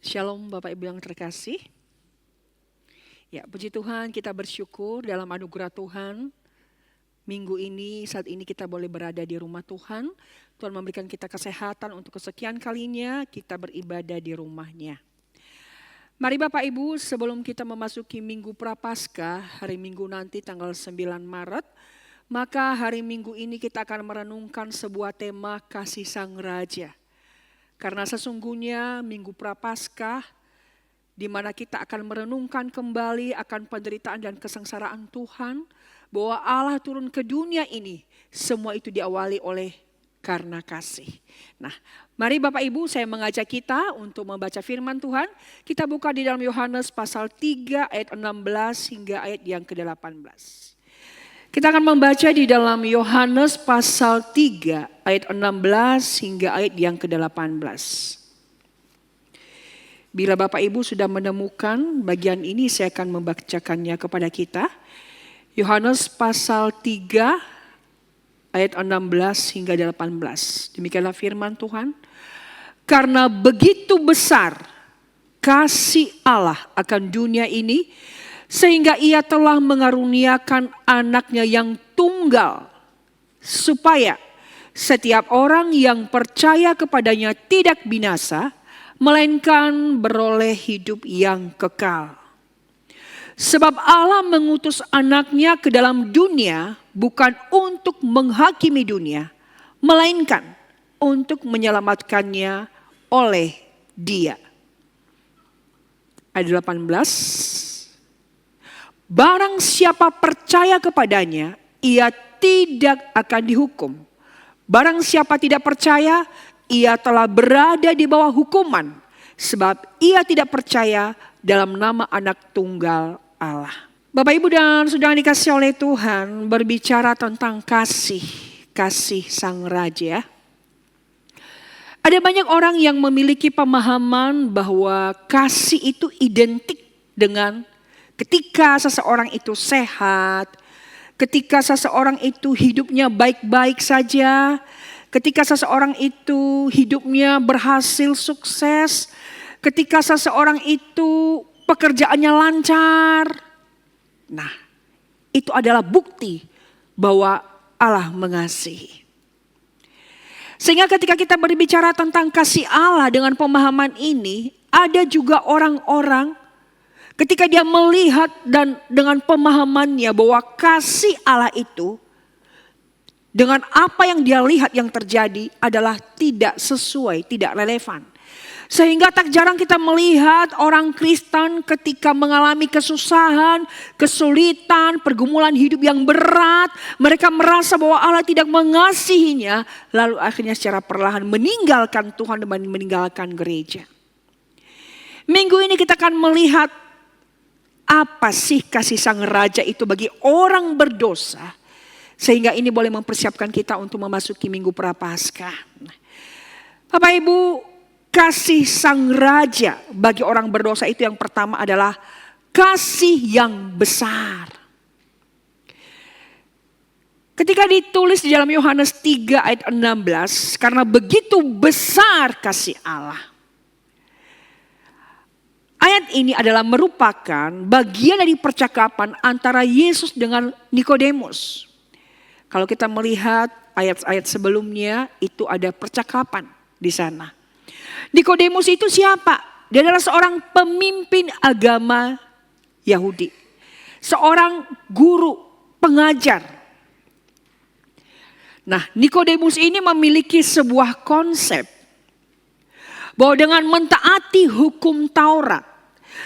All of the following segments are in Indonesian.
Shalom Bapak Ibu yang terkasih. Ya, puji Tuhan, kita bersyukur dalam anugerah Tuhan. Minggu ini, saat ini kita boleh berada di rumah Tuhan. Tuhan memberikan kita kesehatan untuk kesekian kalinya kita beribadah di rumahnya. Mari Bapak Ibu, sebelum kita memasuki Minggu Prapaskah, hari Minggu nanti tanggal 9 Maret, maka hari Minggu ini kita akan merenungkan sebuah tema kasih Sang Raja. Karena sesungguhnya Minggu Prapaskah, di mana kita akan merenungkan kembali akan penderitaan dan kesengsaraan Tuhan, bahwa Allah turun ke dunia ini, semua itu diawali oleh karena kasih. Nah, mari Bapak Ibu, saya mengajak kita untuk membaca firman Tuhan. Kita buka di dalam Yohanes pasal 3 ayat 16 hingga ayat yang ke-18. Kita akan membaca di dalam Yohanes pasal 3 ayat 16 hingga ayat yang ke-18. Bila Bapak Ibu sudah menemukan bagian ini, saya akan membacakannya kepada kita. Yohanes pasal 3 ayat 16 hingga 18. Demikianlah firman Tuhan. Karena begitu besar kasih Allah akan dunia ini, sehingga ia telah mengaruniakan anaknya yang tunggal, supaya setiap orang yang percaya kepadanya tidak binasa, melainkan beroleh hidup yang kekal. Sebab Allah mengutus anaknya ke dalam dunia bukan untuk menghakimi dunia, melainkan untuk menyelamatkannya oleh Dia. Ayat 18. Barang siapa percaya kepadanya, ia tidak akan dihukum. Barang siapa tidak percaya, ia telah berada di bawah hukuman, sebab ia tidak percaya dalam nama Anak Tunggal Allah. Bapak Ibu dan saudara dikasih oleh Tuhan, berbicara tentang kasih Sang Raja. Ada banyak orang yang memiliki pemahaman bahwa kasih itu identik dengan ketika seseorang itu sehat, ketika seseorang itu hidupnya baik-baik saja, ketika seseorang itu hidupnya berhasil sukses, ketika seseorang itu pekerjaannya lancar. Nah, itu adalah bukti bahwa Allah mengasihi. Sehingga ketika kita berbicara tentang kasih Allah dengan pemahaman ini, ada juga orang-orang ketika dia melihat dan dengan pemahamannya bahwa kasih Allah itu dengan apa yang dia lihat yang terjadi adalah tidak sesuai, tidak relevan. Sehingga tak jarang kita melihat orang Kristen ketika mengalami kesusahan, kesulitan, pergumulan hidup yang berat. Mereka merasa bahwa Allah tidak mengasihinya. Lalu akhirnya secara perlahan meninggalkan Tuhan dan meninggalkan gereja. Minggu ini kita akan melihat apa sih kasih Sang Raja itu bagi orang berdosa. Sehingga ini boleh mempersiapkan kita untuk memasuki Minggu Prapaskah. Bapak Ibu, kasih Sang Raja bagi orang berdosa itu yang pertama adalah kasih yang besar. Ketika ditulis di dalam Yohanes 3 ayat 16, karena begitu besar kasih Allah. Ayat ini adalah merupakan bagian dari percakapan antara Yesus dengan Nikodemus. Kalau kita melihat ayat-ayat sebelumnya itu ada percakapan di sana. Nikodemus itu siapa? Dia adalah seorang pemimpin agama Yahudi. Seorang guru, pengajar. Nah, Nikodemus ini memiliki sebuah konsep bahwa dengan mentaati hukum Taurat,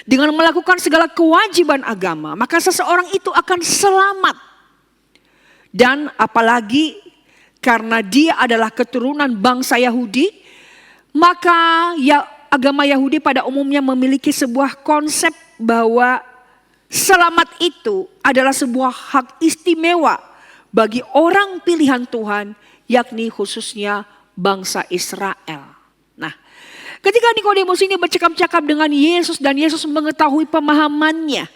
dengan melakukan segala kewajiban agama, maka seseorang itu akan selamat. Dan apalagi karena dia adalah keturunan bangsa Yahudi, maka ya, agama Yahudi pada umumnya memiliki sebuah konsep bahwa selamat itu adalah sebuah hak istimewa bagi orang pilihan Tuhan, yakni khususnya bangsa Israel. Nah, ketika Nikodemus ini bercakap-cakap dengan Yesus dan Yesus mengetahui pemahamannya,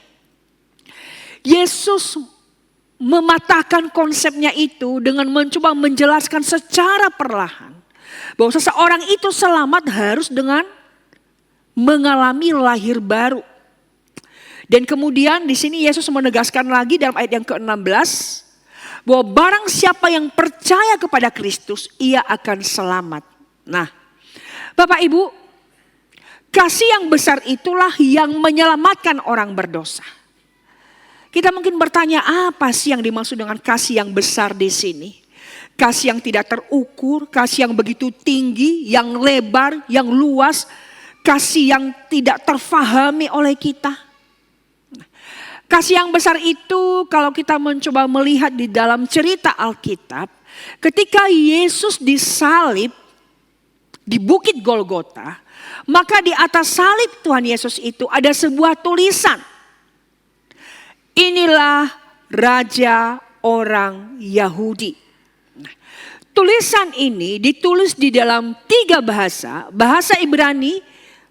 Yesus mematahkan konsepnya itu dengan mencoba menjelaskan secara perlahan bahwa seseorang itu selamat harus dengan mengalami lahir baru. Dan kemudian di sini Yesus menegaskan lagi dalam ayat yang ke-16 bahwa barang siapa yang percaya kepada Kristus, ia akan selamat. Nah, Bapak Ibu, kasih yang besar itulah yang menyelamatkan orang berdosa. Kita mungkin bertanya, apa sih yang dimaksud dengan kasih yang besar di sini? Kasih yang tidak terukur, kasih yang begitu tinggi, yang lebar, yang luas, kasih yang tidak terfahami oleh kita. Kasih yang besar itu kalau kita mencoba melihat di dalam cerita Alkitab, ketika Yesus disalib di Bukit Golgota, maka di atas salib Tuhan Yesus itu ada sebuah tulisan. Inilah Raja orang Yahudi. Nah, tulisan ini ditulis di dalam 3 bahasa. Bahasa Ibrani,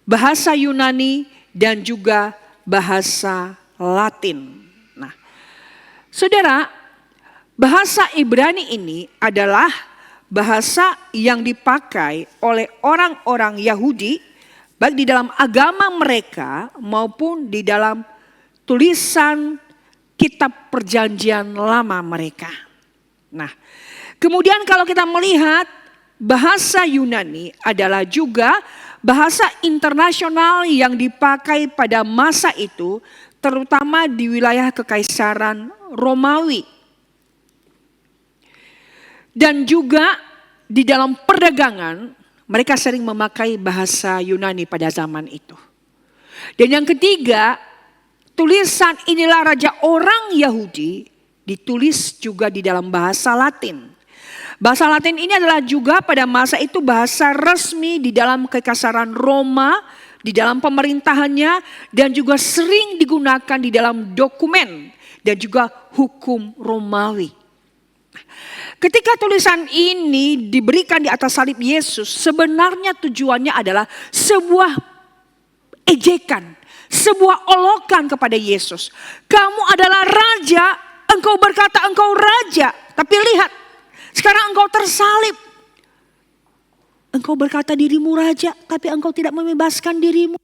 bahasa Yunani, dan juga bahasa Latin. Nah, saudara, bahasa Ibrani ini adalah bahasa yang dipakai oleh orang-orang Yahudi, baik di dalam agama mereka maupun di dalam tulisan kitab perjanjian lama mereka. Nah, kemudian kalau kita melihat bahasa Yunani adalah juga bahasa internasional yang dipakai pada masa itu, terutama di wilayah Kekaisaran Romawi. Dan juga di dalam perdagangan mereka sering memakai bahasa Yunani pada zaman itu. Dan yang ketiga, tulisan inilah Raja orang Yahudi ditulis juga di dalam bahasa Latin. Bahasa Latin ini adalah juga pada masa itu bahasa resmi di dalam Kekaisaran Roma, di dalam pemerintahannya, dan juga sering digunakan di dalam dokumen dan juga hukum Romawi. Ketika tulisan ini diberikan di atas salib Yesus, sebenarnya tujuannya adalah sebuah ejekan, sebuah olokan kepada Yesus. Kamu adalah raja, engkau berkata engkau raja, tapi lihat, sekarang engkau tersalib. Engkau berkata dirimu raja, tapi engkau tidak membebaskan dirimu.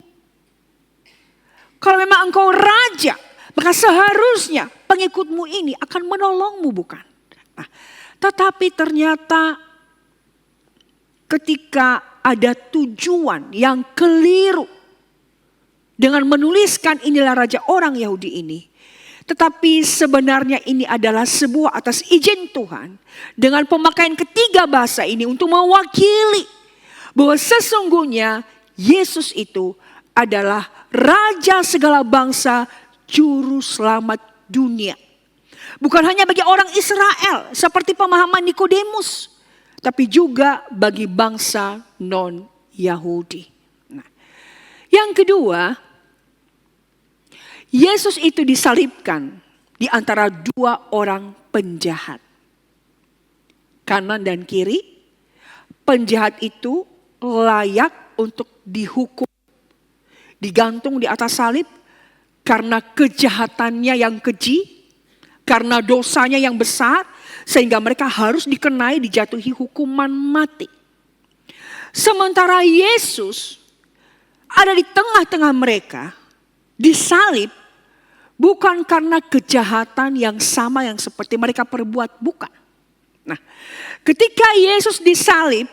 Kalau memang engkau raja, maka seharusnya pengikutmu ini akan menolongmu, bukan? Nah, tetapi ternyata ketika ada tujuan yang keliru dengan menuliskan inilah Raja orang Yahudi ini, tetapi sebenarnya ini adalah sebuah atas izin Tuhan dengan pemakaian ketiga bahasa ini untuk mewakili bahwa sesungguhnya Yesus itu adalah Raja segala bangsa, Juru Selamat dunia. Bukan hanya bagi orang Israel seperti pemahaman Nikodemus, tapi juga bagi bangsa non-Yahudi. Nah, yang kedua, Yesus itu disalibkan di antara 2 orang penjahat. Kanan dan kiri, penjahat itu layak untuk dihukum, digantung di atas salib karena kejahatannya yang keji, karena dosanya yang besar, sehingga mereka harus dikenai, dijatuhi hukuman mati. Sementara Yesus ada di tengah-tengah mereka, disalib bukan karena kejahatan yang sama yang seperti mereka perbuat, bukan. Nah, ketika Yesus disalib,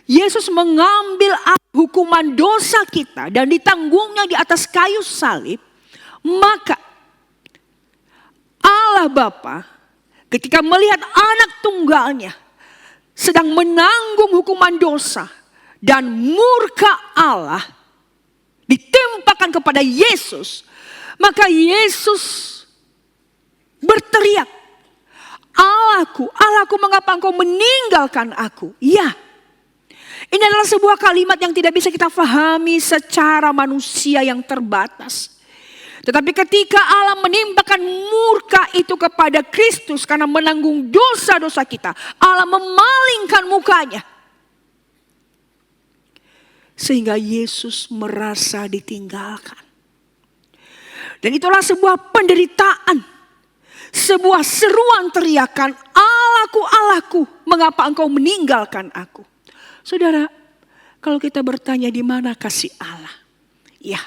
Yesus mengambil hukuman dosa kita dan ditanggungnya di atas kayu salib, maka Allah Bapa ketika melihat anak tunggalnya sedang menanggung hukuman dosa dan murka Allah ditimpakan kepada Yesus, maka Yesus berteriak, Allahku, Allahku, mengapa engkau meninggalkan aku? Ya, ini adalah sebuah kalimat yang tidak bisa kita fahami secara manusia yang terbatas. Tetapi ketika Allah menimpakan murka itu kepada Kristus karena menanggung dosa-dosa kita, Allah memalingkan mukanya. Sehingga Yesus merasa ditinggalkan. Dan itulah sebuah penderitaan, sebuah seruan teriakan, Allahku, Allahku, mengapa engkau meninggalkan aku? Saudara, kalau kita bertanya di mana kasih Allah? Ya,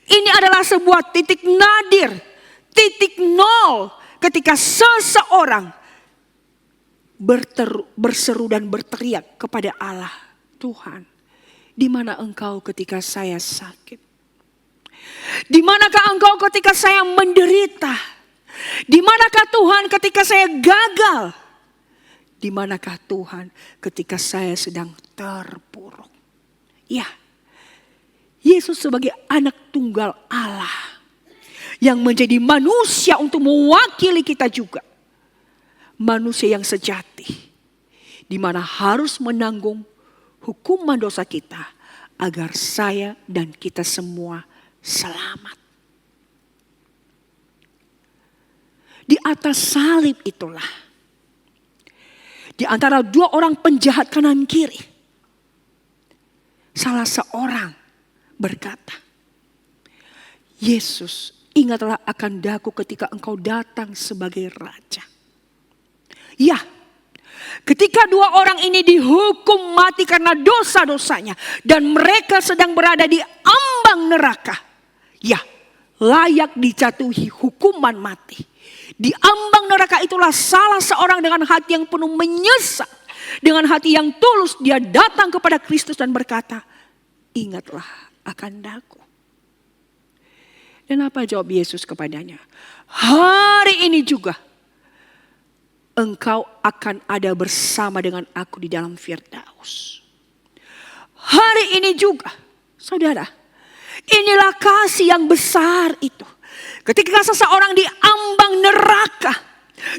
ini adalah sebuah titik nadir, titik nol ketika seseorang berseru dan berteriak kepada Allah, Tuhan, di mana Engkau ketika saya sakit? Di manakah Engkau ketika saya menderita? Di manakah Tuhan ketika saya gagal? Di manakah Tuhan ketika saya sedang terpuruk? Ya, Yesus sebagai anak tunggal Allah yang menjadi manusia untuk mewakili kita juga. Manusia yang sejati, di mana harus menanggung hukuman dosa kita agar saya dan kita semua selamat. Di atas salib itulah, di antara dua orang penjahat kanan kiri, salah seorang berkata, Yesus, ingatlah akan daku ketika Engkau datang sebagai Raja. Ya, ketika dua orang ini dihukum mati karena dosa-dosanya dan mereka sedang berada di ambang neraka, ya, layak dijatuhi hukuman mati. Di ambang neraka itulah salah seorang dengan hati yang penuh menyesal, dengan hati yang tulus dia datang kepada Kristus dan berkata, ingatlah akan daku. Dan apa jawab Yesus kepadanya? Hari ini juga Engkau akan ada bersama dengan aku di dalam Firdaus. Hari ini juga, saudara, inilah kasih yang besar itu. Ketika seseorang di ambang neraka,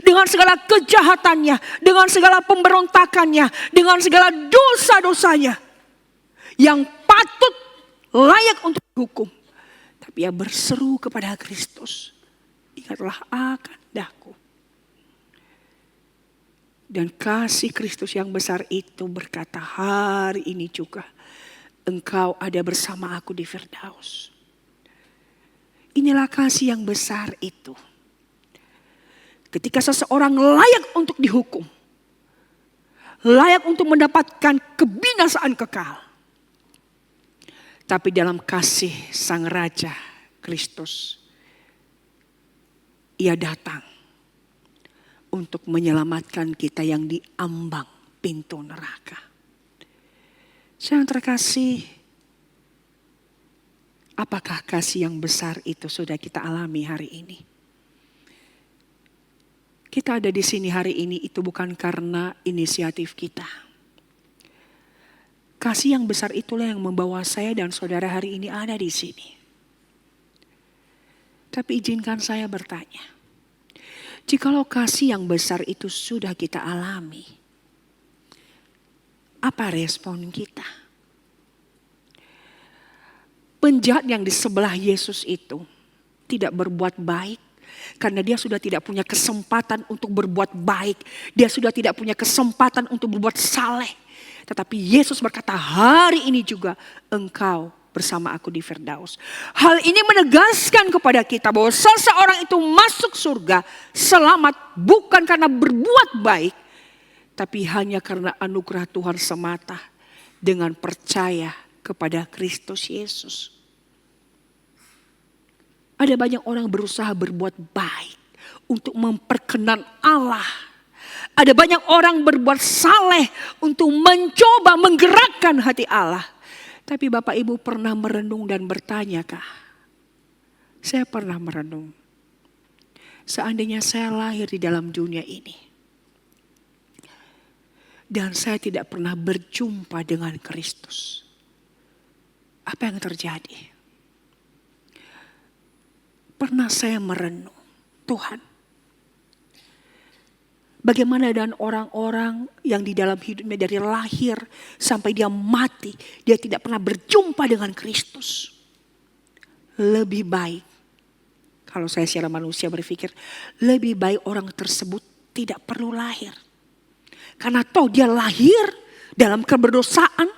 dengan segala kejahatannya, dengan segala pemberontakannya, dengan segala dosa-dosanya, yang patut layak untuk dihukum. Tapi ia berseru kepada Kristus, ingatlah akan daku. Dan kasih Kristus yang besar itu berkata, hari ini juga Engkau ada bersama aku di Firdaus. Inilah kasih yang besar itu. Ketika seseorang layak untuk dihukum, layak untuk mendapatkan kebinasaan kekal. Tapi dalam kasih Sang Raja Kristus, Ia datang untuk menyelamatkan kita yang diambang pintu neraka. Yang terkasih, apakah kasih yang besar itu sudah kita alami hari ini? Kita ada di sini hari ini itu bukan karena inisiatif kita. Kasih yang besar itulah yang membawa saya dan saudara hari ini ada di sini. Tapi izinkan saya bertanya. Jikalau kasih yang besar itu sudah kita alami, apa respon kita? Penjahat yang di sebelah Yesus itu tidak berbuat baik karena dia sudah tidak punya kesempatan untuk berbuat baik. Dia sudah tidak punya kesempatan untuk berbuat saleh. Tetapi Yesus berkata, hari ini juga engkau bersama aku di Firdaus. Hal ini menegaskan kepada kita bahwa seseorang itu masuk surga selamat bukan karena berbuat baik, tapi hanya karena anugerah Tuhan semata dengan percaya kepada Kristus Yesus. Ada banyak orang berusaha berbuat baik untuk memperkenan Allah. Ada banyak orang berbuat saleh untuk mencoba menggerakkan hati Allah. Tapi Bapak Ibu pernah merenung dan bertanyakah? Saya pernah merenung. Seandainya saya lahir di dalam dunia ini. Dan saya tidak pernah berjumpa dengan Kristus. Apa yang terjadi? Pernah saya merenung, Tuhan. Bagaimana dengan orang-orang yang di dalam hidupnya dari lahir sampai dia mati. Dia tidak pernah berjumpa dengan Kristus. Lebih baik. Kalau saya secara manusia berpikir. Lebih baik orang tersebut tidak perlu lahir. Karena toh dia lahir dalam keberdosaan.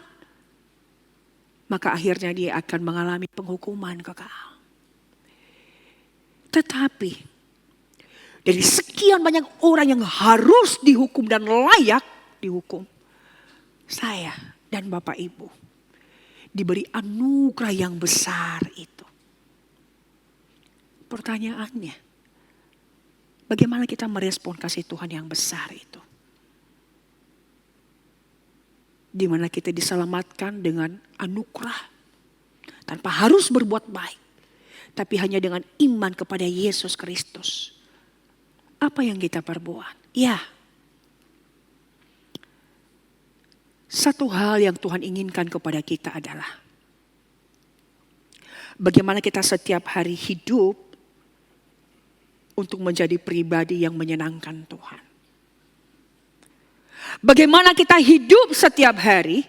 Maka akhirnya dia akan mengalami penghukuman kekal. Tetapi dari sekian banyak orang yang harus dihukum dan layak dihukum, saya dan Bapak Ibu diberi anugerah yang besar itu. Pertanyaannya, bagaimana kita merespon kasih Tuhan yang besar itu? Di mana kita diselamatkan dengan anugerah tanpa harus berbuat baik, tapi hanya dengan iman kepada Yesus Kristus. Apa yang kita perbuat? Ya, satu hal yang Tuhan inginkan kepada kita adalah bagaimana kita setiap hari hidup untuk menjadi pribadi yang menyenangkan Tuhan. Bagaimana kita hidup setiap hari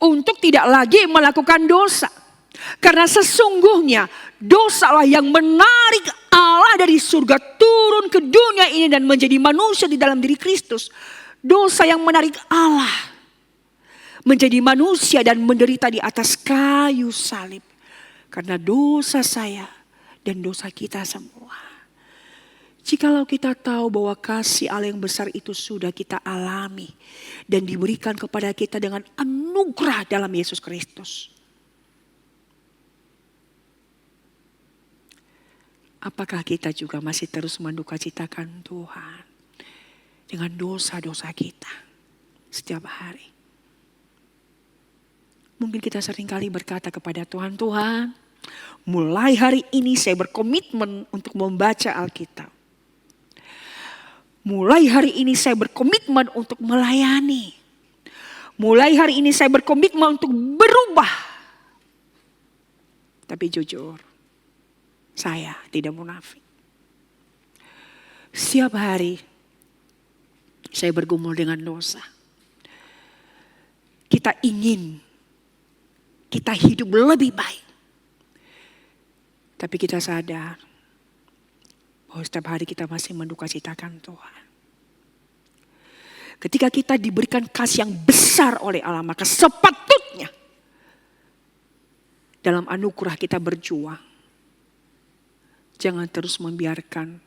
untuk tidak lagi melakukan dosa. Karena sesungguhnya dosalah yang menarik Allah dari surga turun ke dunia ini dan menjadi manusia di dalam diri Kristus. Dosa yang menarik Allah menjadi manusia dan menderita di atas kayu salib. Karena dosa saya dan dosa kita semua. Jikalau kita tahu bahwa kasih Allah yang besar itu sudah kita alami dan diberikan kepada kita dengan anugerah dalam Yesus Kristus. Apakah kita juga masih terus mendukacitakan Tuhan dengan dosa-dosa kita setiap hari? Mungkin kita seringkali berkata kepada Tuhan, Tuhan, mulai hari ini saya berkomitmen untuk membaca Alkitab. Mulai hari ini saya berkomitmen untuk melayani. Mulai hari ini saya berkomitmen untuk berubah. Tapi jujur, saya tidak munafik. Setiap hari saya bergumul dengan dosa. Kita ingin kita hidup lebih baik. Tapi kita sadar bahwa setiap hari kita masih mendukacitakan Tuhan. Ketika kita diberikan kasih yang besar oleh Allah, maka sepatutnya dalam anugerah kita berjuang. Jangan terus membiarkan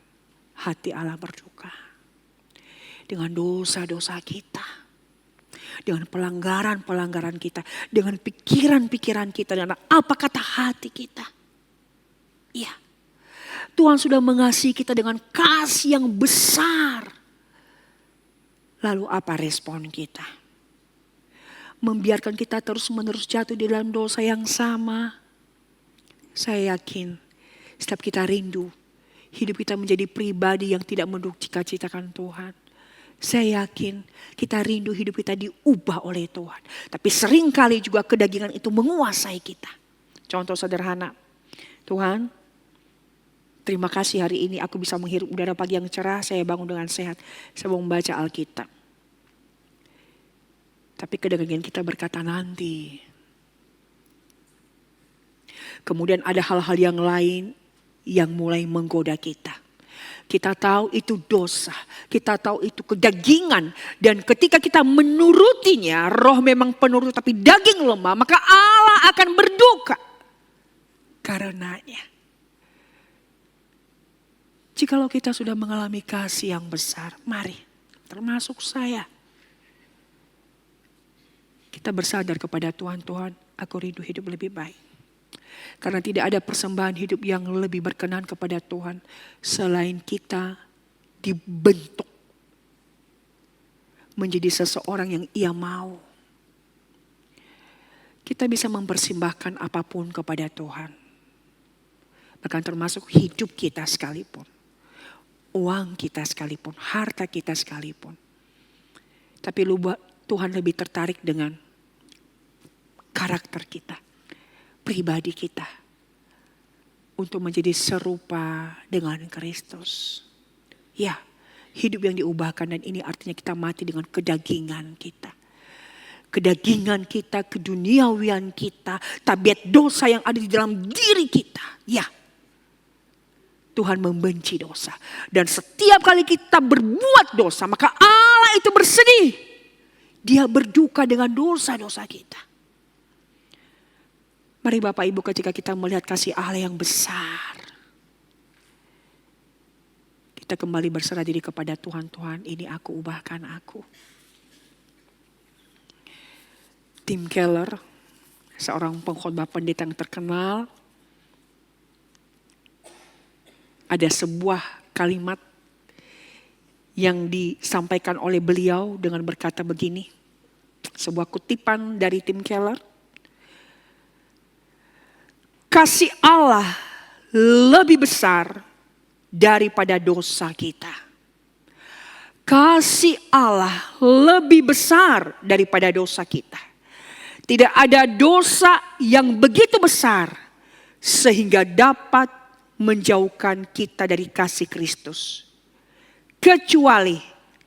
hati Allah berduka. Dengan dosa-dosa kita. Dengan pelanggaran-pelanggaran kita. Dengan pikiran-pikiran kita. Dan apa kata hati kita. Iya. Tuhan sudah mengasihi kita dengan kasih yang besar. Lalu apa respon kita? Membiarkan kita terus-menerus jatuh di dalam dosa yang sama. Saya yakin setiap kita rindu, hidup kita menjadi pribadi yang tidak mendukacitakan Tuhan. Saya yakin kita rindu hidup kita diubah oleh Tuhan. Tapi seringkali juga kedagingan itu menguasai kita. Contoh sederhana, Tuhan, terima kasih hari ini aku bisa menghirup udara pagi yang cerah, saya bangun dengan sehat, saya mau membaca Alkitab. Tapi kedagingan kita berkata nanti. Kemudian ada hal-hal yang lain yang mulai menggoda kita. Kita tahu itu dosa, kita tahu itu kedagingan. Dan ketika kita menurutinya, roh memang penurut tapi daging lemah, maka Allah akan berduka karenanya. Jikalau kita sudah mengalami kasih yang besar, mari, termasuk saya. Kita bersandar kepada Tuhan, Tuhan, aku rindu hidup lebih baik. Karena tidak ada persembahan hidup yang lebih berkenan kepada Tuhan selain kita dibentuk menjadi seseorang yang Ia mau. Kita bisa mempersembahkan apapun kepada Tuhan. Bahkan termasuk hidup kita sekalipun. Uang kita sekalipun, harta kita sekalipun. Tapi Tuhan lebih tertarik dengan karakter kita, pribadi kita. Untuk menjadi serupa dengan Kristus. Ya, hidup yang diubahkan dan ini artinya kita mati dengan kedagingan kita. Kedagingan kita, keduniawian kita, tabiat dosa yang ada di dalam diri kita. Ya, Tuhan membenci dosa. Dan setiap kali kita berbuat dosa, maka Allah itu bersedih. Dia berduka dengan dosa-dosa kita. Mari Bapak Ibu, ketika kita melihat kasih Allah yang besar, kita kembali berserah diri kepada Tuhan. Tuhan, ini aku, ubahkan aku. Tim Keller seorang pengkhotbah pendeta yang terkenal, ada sebuah kalimat yang disampaikan oleh beliau dengan berkata begini. Sebuah kutipan dari Tim Keller. Kasih Allah lebih besar daripada dosa kita. Kasih Allah lebih besar daripada dosa kita. Tidak ada dosa yang begitu besar sehingga dapat menjauhkan kita dari kasih Kristus. Kecuali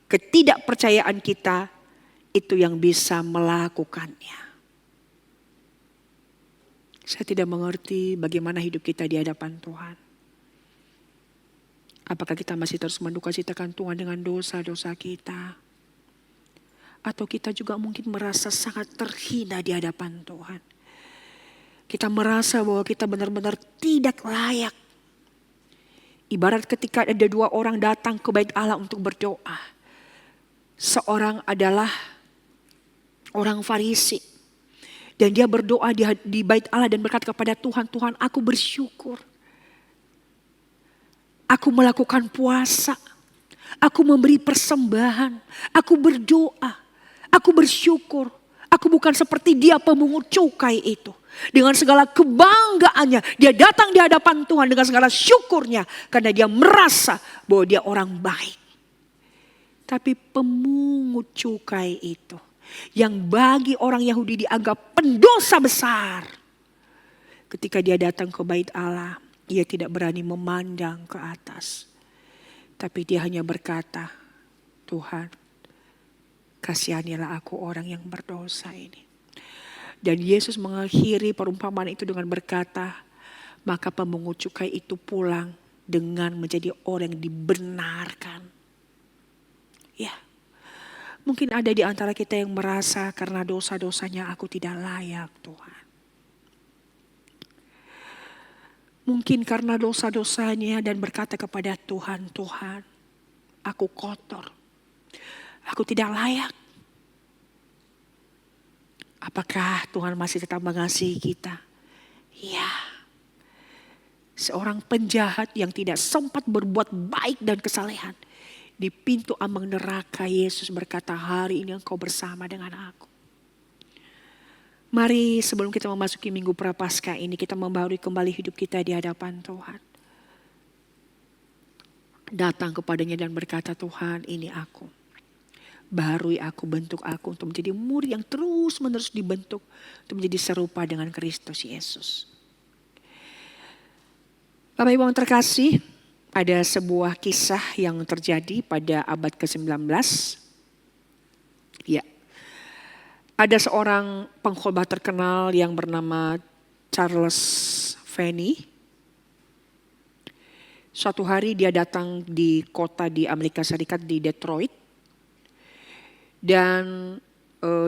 ketidakpercayaan kita itu yang bisa melakukannya. Saya tidak mengerti bagaimana hidup kita di hadapan Tuhan. Apakah kita masih terus mendukacitakan Tuhan dengan dosa-dosa kita? Atau kita juga mungkin merasa sangat terhina di hadapan Tuhan. Kita merasa bahwa kita benar-benar tidak layak. Ibarat ketika ada dua orang datang ke bait Allah untuk berdoa. Seorang adalah orang Farisi. Dan dia berdoa di bait Allah dan berkata kepada Tuhan, Tuhan aku bersyukur. Aku melakukan puasa. Aku memberi persembahan. Aku berdoa. Aku bersyukur. Aku bukan seperti dia pemungut cukai itu. Dengan segala kebanggaannya. Dia datang di hadapan Tuhan dengan segala syukurnya. Karena dia merasa bahwa dia orang baik. Tapi pemungut cukai itu. Yang bagi orang Yahudi dianggap pendosa besar. Ketika dia datang ke bait Allah. Ia tidak berani memandang ke atas. Tapi dia hanya berkata, Tuhan, kasihanilah aku orang yang berdosa ini. Dan Yesus mengakhiri perumpamaan itu dengan berkata, maka pemungut cukai itu pulang dengan menjadi orang yang dibenarkan. Ya, mungkin ada di antara kita yang merasa karena dosa-dosanya aku tidak layak Tuhan. Mungkin karena dosa-dosanya dan berkata kepada Tuhan, Tuhan, aku kotor. Aku tidak layak. Apakah Tuhan masih tetap mengasihi kita? Ya. Seorang penjahat yang tidak sempat berbuat baik dan kesalehan. Di pintu ambang neraka Yesus berkata, hari ini engkau bersama dengan aku. Mari sebelum kita memasuki Minggu Prapaskah ini kita membaharui kembali hidup kita di hadapan Tuhan. Datang kepadanya dan berkata, Tuhan ini aku. Baharui aku, bentuk aku untuk menjadi murid yang terus menerus dibentuk. Untuk menjadi serupa dengan Kristus Yesus. Bapak Ibu yang terkasih, ada sebuah kisah yang terjadi pada abad ke-19. Ya. Ada seorang pengkhotbah terkenal yang bernama Charles Finney. Suatu hari dia datang di kota di Amerika Serikat di Detroit. Dan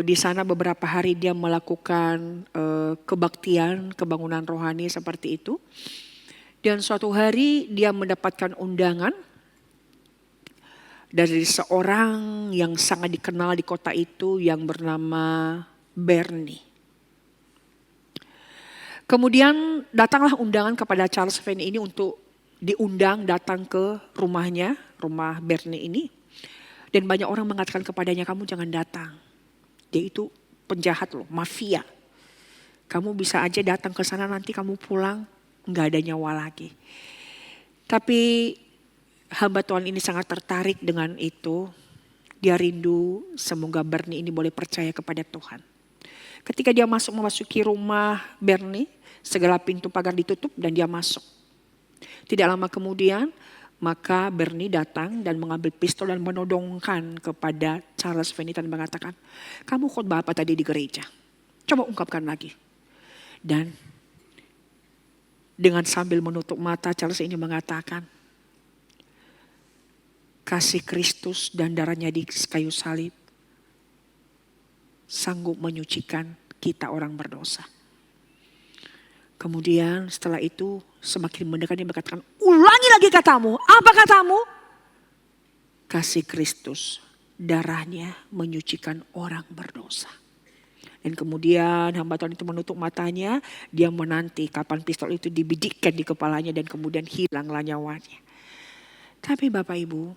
di sana beberapa hari dia melakukan kebaktian, kebangunan rohani seperti itu. Dan suatu hari dia mendapatkan undangan dari seorang yang sangat dikenal di kota itu yang bernama Bernie. Kemudian datanglah undangan kepada Charles Finney ini untuk diundang datang ke rumahnya, rumah Bernie ini. Dan banyak orang mengatakan kepadanya, kamu jangan datang. Dia itu penjahat loh, mafia. Kamu bisa aja datang ke sana nanti kamu pulang, nggak ada nyawa lagi. Tapi hamba Tuhan ini sangat tertarik dengan itu. Dia rindu semoga Bernie ini boleh percaya kepada Tuhan. Ketika dia memasuki rumah Bernie, segala pintu pagar ditutup dan dia masuk. Tidak lama kemudian, maka Bernie datang dan mengambil pistol dan menodongkan kepada Charles Finney dan mengatakan, kamu khotbah apa tadi di gereja? Coba ungkapkan lagi. Dan dengan sambil menutup mata Charles ini mengatakan, kasih Kristus dan darahnya di kayu salib sanggup menyucikan kita orang berdosa. Kemudian setelah itu semakin mendekat dia berkatakan, ulangi lagi katamu. Apa katamu? Kasih Kristus, darahnya menyucikan orang berdosa. Dan kemudian hamba Tuhan itu menutup matanya, dia menanti kapan pistol itu dibidikkan di kepalanya dan kemudian hilanglah nyawanya. Tapi Bapak Ibu,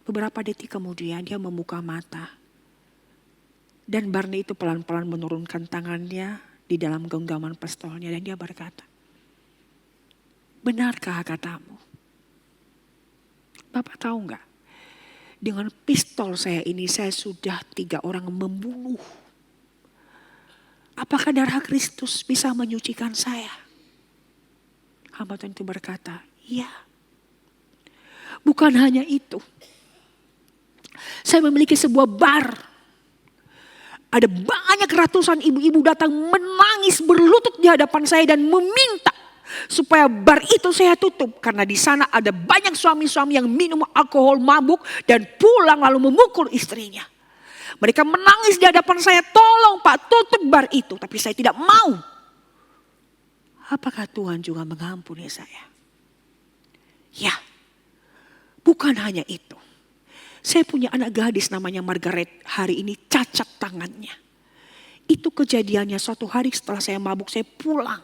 beberapa detik kemudian dia membuka mata. Dan Barney itu pelan-pelan menurunkan tangannya di dalam genggaman pistolnya dan dia berkata, benarkah katamu? Bapak tahu nggak? Dengan pistol saya ini saya sudah 3 orang membunuh. Apakah darah Kristus bisa menyucikan saya? Hamba Tuhan itu berkata, iya. Bukan hanya itu. Saya memiliki sebuah bar. Ada banyak ratusan ibu-ibu datang menangis berlutut di hadapan saya dan meminta supaya bar itu saya tutup. Karena di sana ada banyak suami-suami yang minum alkohol, mabuk dan pulang lalu memukul istrinya. Mereka menangis di hadapan saya, tolong Pak tutup bar itu. Tapi saya tidak mau. Apakah Tuhan juga mengampuni saya? Ya, bukan hanya itu. Saya punya anak gadis namanya Margaret, hari ini cacat tangannya. Itu kejadiannya suatu hari setelah saya mabuk, saya pulang.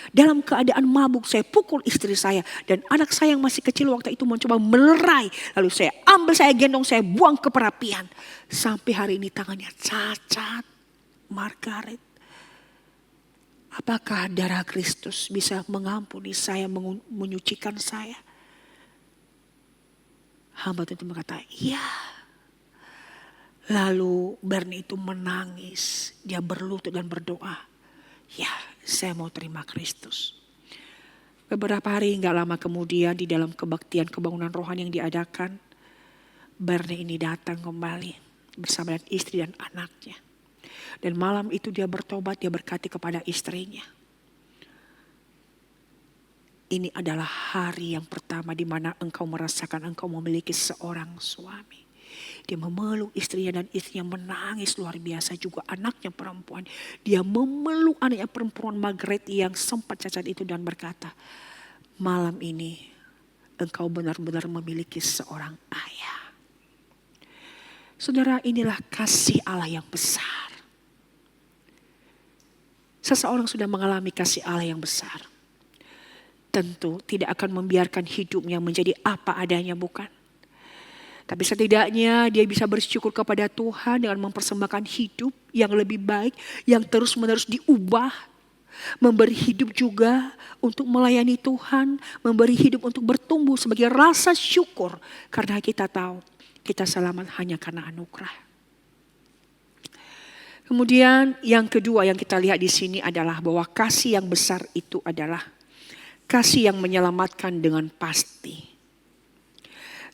Dalam keadaan mabuk saya pukul istri saya. Dan anak saya yang masih kecil waktu itu mencoba melerai. Lalu saya ambil, saya gendong, saya buang ke perapian. Sampai hari ini tangannya cacat. Margaret. Apakah darah Kristus bisa mengampuni saya, menyucikan saya? Hamba itu berkata, iya. Lalu Barney itu menangis. Dia berlutut dan berdoa. Ya, saya mau terima Kristus. Beberapa hari gak lama kemudian di dalam kebaktian kebangunan rohani yang diadakan, Barney ini datang kembali bersama dengan istri dan anaknya. Dan malam itu dia bertobat, dia berkata kepada istrinya, ini adalah hari yang pertama di mana engkau merasakan engkau memiliki seorang suami. Dia memeluk istrinya dan istrinya menangis luar biasa, juga anaknya perempuan. Dia memeluk anaknya perempuan Margaret yang sempat cacat itu dan berkata, malam ini engkau benar-benar memiliki seorang ayah. Saudara, inilah kasih Allah yang besar. Seseorang sudah mengalami kasih Allah yang besar, tentu tidak akan membiarkan hidupnya menjadi apa adanya, bukan? Tapi setidaknya dia bisa bersyukur kepada Tuhan dengan mempersembahkan hidup yang lebih baik, yang terus-menerus diubah. Memberi hidup juga untuk melayani Tuhan, memberi hidup untuk bertumbuh sebagai rasa syukur. Karena kita tahu kita selamat hanya karena anugerah. Kemudian yang kedua yang kita lihat di sini adalah bahwa kasih yang besar itu adalah kasih yang menyelamatkan dengan pasti.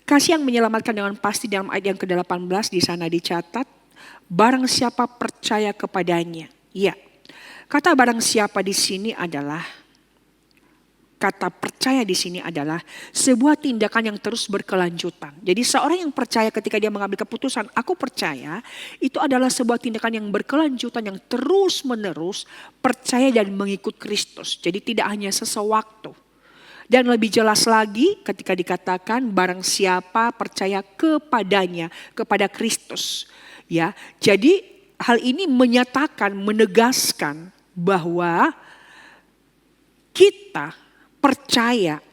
Kasih yang menyelamatkan dengan pasti dalam ayat yang ke-18 di sana dicatat, barang siapa percaya kepadanya. Ya, kata barang siapa di sini adalah, kata percaya di sini adalah sebuah tindakan yang terus berkelanjutan. Jadi seorang yang percaya ketika dia mengambil keputusan, aku percaya, itu adalah sebuah tindakan yang berkelanjutan yang terus menerus percaya dan mengikut Kristus. Jadi tidak hanya sesewaktu. Dan lebih jelas lagi ketika dikatakan barang siapa percaya kepadanya, kepada Kristus. Ya, jadi hal ini menyatakan, menegaskan bahwa kita percaya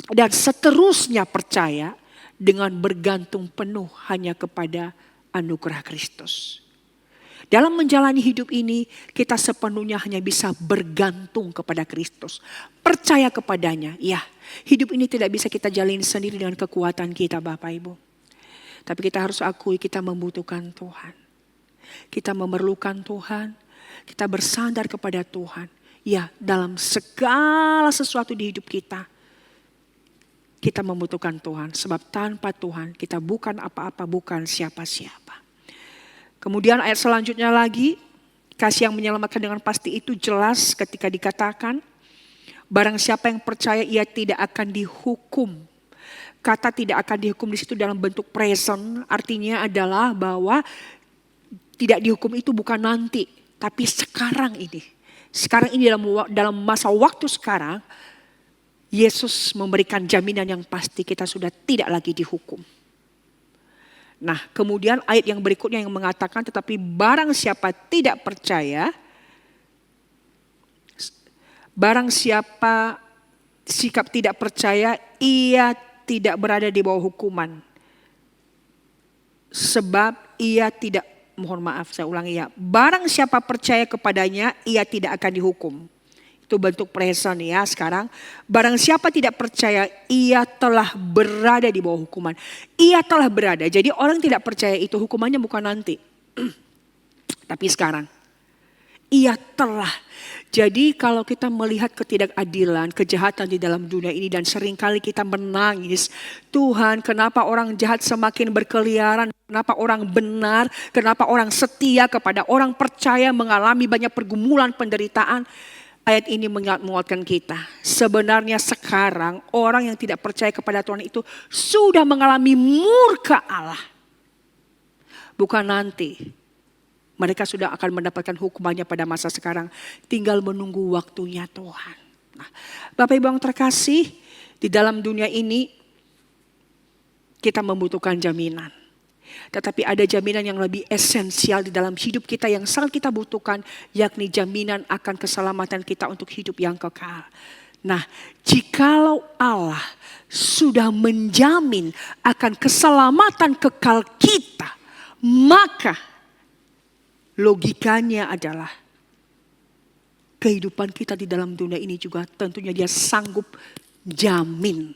dan seterusnya percaya dengan bergantung penuh hanya kepada anugerah Kristus. Dalam menjalani hidup ini kita sepenuhnya hanya bisa bergantung kepada Kristus. Percaya kepadanya. Ya, hidup ini tidak bisa kita jalani sendiri dengan kekuatan kita Bapak Ibu. Tapi kita harus akui kita membutuhkan Tuhan. Kita memerlukan Tuhan. Kita bersandar kepada Tuhan. Ya, dalam segala sesuatu di hidup kita. Kita membutuhkan Tuhan. Sebab tanpa Tuhan kita bukan apa-apa, bukan siapa-siapa. Kemudian ayat selanjutnya lagi, kasih yang menyelamatkan dengan pasti itu jelas ketika dikatakan, barang siapa yang percaya ia tidak akan dihukum. Kata tidak akan dihukum di situ dalam bentuk present, artinya adalah bahwa tidak dihukum itu bukan nanti, tapi sekarang ini. Sekarang ini dalam masa waktu sekarang, Yesus memberikan jaminan yang pasti kita sudah tidak lagi dihukum. Nah, kemudian ayat yang berikutnya yang mengatakan, tetapi barang siapa tidak percaya, barang siapa sikap tidak percaya, ia tidak berada di bawah hukuman. Sebab ia tidak, mohon maaf saya ulangi ya, barang siapa percaya kepadanya, ia tidak akan dihukum. Itu bentuk present ya sekarang. Barang siapa tidak percaya, ia telah berada di bawah hukuman. Ia telah berada. Jadi orang tidak percaya itu hukumannya bukan nanti. Tapi sekarang. Ia telah. Jadi kalau kita melihat ketidakadilan, kejahatan di dalam dunia ini dan seringkali kita menangis. Tuhan, kenapa orang jahat semakin berkeliaran? Kenapa orang benar? Kenapa orang setia kepada orang percaya mengalami banyak pergumulan, penderitaan? Ayat ini menguatkan kita. Sebenarnya sekarang orang yang tidak percaya kepada Tuhan itu sudah mengalami murka Allah. Bukan nanti. Mereka sudah akan mendapatkan hukumannya pada masa sekarang. Tinggal menunggu waktunya Tuhan. Nah, Bapak Ibu yang terkasih, di dalam dunia ini kita membutuhkan jaminan. Tetapi ada jaminan yang lebih esensial di dalam hidup kita yang sangat kita butuhkan, yakni jaminan akan keselamatan kita untuk hidup yang kekal. Nah, jikalau Allah sudah menjamin akan keselamatan kekal kita, maka logikanya adalah kehidupan kita di dalam dunia ini juga tentunya Dia sanggup jamin.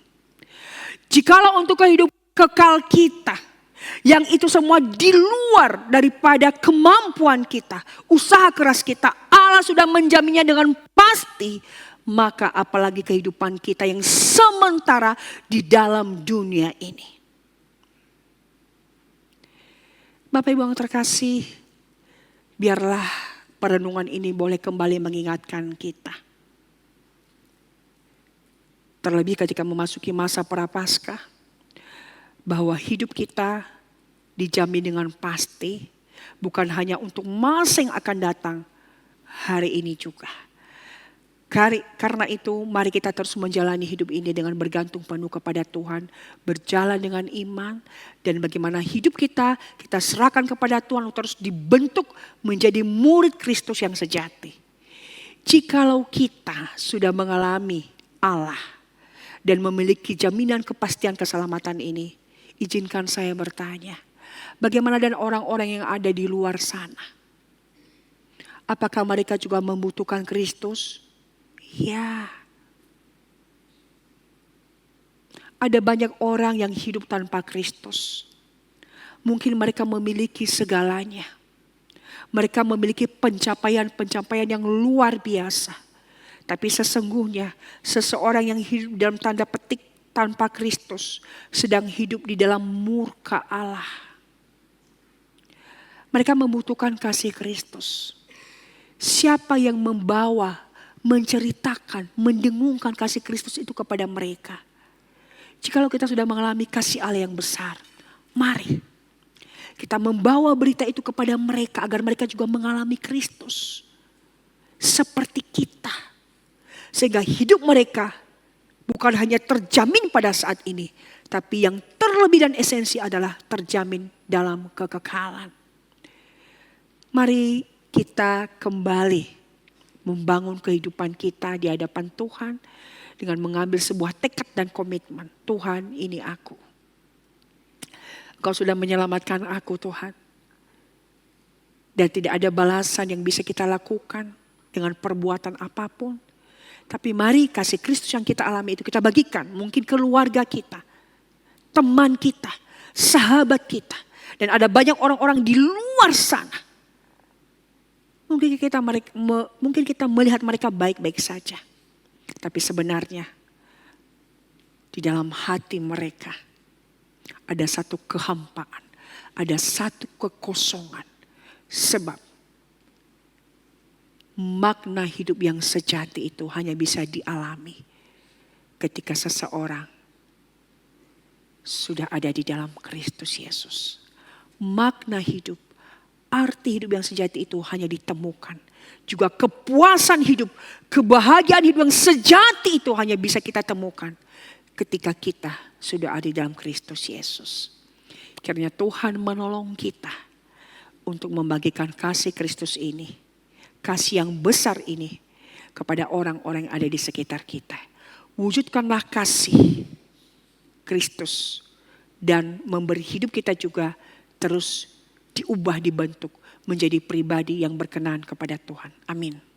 Jikalau untuk kehidupan kekal kita, yang itu semua di luar daripada kemampuan kita, usaha keras kita, Allah sudah menjaminnya dengan pasti. Maka apalagi kehidupan kita yang sementara di dalam dunia ini. Bapak Ibu yang terkasih, biarlah perenungan ini boleh kembali mengingatkan kita. Terlebih ketika memasuki masa prapaskah, bahwa hidup kita dijamin dengan pasti, bukan hanya untuk masa yang akan datang, hari ini juga. Karena itu mari kita terus menjalani hidup ini dengan bergantung penuh kepada Tuhan, berjalan dengan iman, dan bagaimana hidup kita serahkan kepada Tuhan untuk terus dibentuk menjadi murid Kristus yang sejati. Jikalau kita sudah mengalami Allah dan memiliki jaminan kepastian keselamatan ini, izinkan saya bertanya, bagaimana dengan orang-orang yang ada di luar sana? Apakah mereka juga membutuhkan Kristus? Ya. Ada banyak orang yang hidup tanpa Kristus. Mungkin mereka memiliki segalanya. Mereka memiliki pencapaian-pencapaian yang luar biasa. Tapi sesungguhnya seseorang yang hidup dalam tanda petik tanpa Kristus sedang hidup di dalam murka Allah. Mereka membutuhkan kasih Kristus. Siapa yang membawa, menceritakan, mendengungkan kasih Kristus itu kepada mereka? Jikalau kita sudah mengalami kasih Allah yang besar, mari kita membawa berita itu kepada mereka agar mereka juga mengalami Kristus seperti kita. Sehingga hidup mereka bukan hanya terjamin pada saat ini, tapi yang terlebih dan esensi adalah terjamin dalam kekekalan. Mari kita kembali membangun kehidupan kita di hadapan Tuhan dengan mengambil sebuah tekad dan komitmen. Tuhan, ini aku. Engkau sudah menyelamatkan aku, Tuhan. Dan tidak ada balasan yang bisa kita lakukan dengan perbuatan apapun. Tapi mari kasih Kristus yang kita alami itu kita bagikan. Mungkin keluarga kita, teman kita, sahabat kita. Dan ada banyak orang-orang di luar sana. Mungkin kita melihat mereka baik-baik saja. Tapi sebenarnya di dalam hati mereka ada satu kehampaan. Ada satu kekosongan. Sebab makna hidup yang sejati itu hanya bisa dialami ketika seseorang sudah ada di dalam Kristus Yesus. Makna hidup, arti hidup yang sejati itu hanya ditemukan. Juga kepuasan hidup, kebahagiaan hidup yang sejati itu hanya bisa kita temukan ketika kita sudah ada di dalam Kristus Yesus. Kiranya Tuhan menolong kita untuk membagikan kasih Kristus ini, kasih yang besar ini kepada orang-orang yang ada di sekitar kita. Wujudkanlah kasih Kristus dan memberi hidup kita juga terus diubah, dibentuk menjadi pribadi yang berkenan kepada Tuhan. Amin.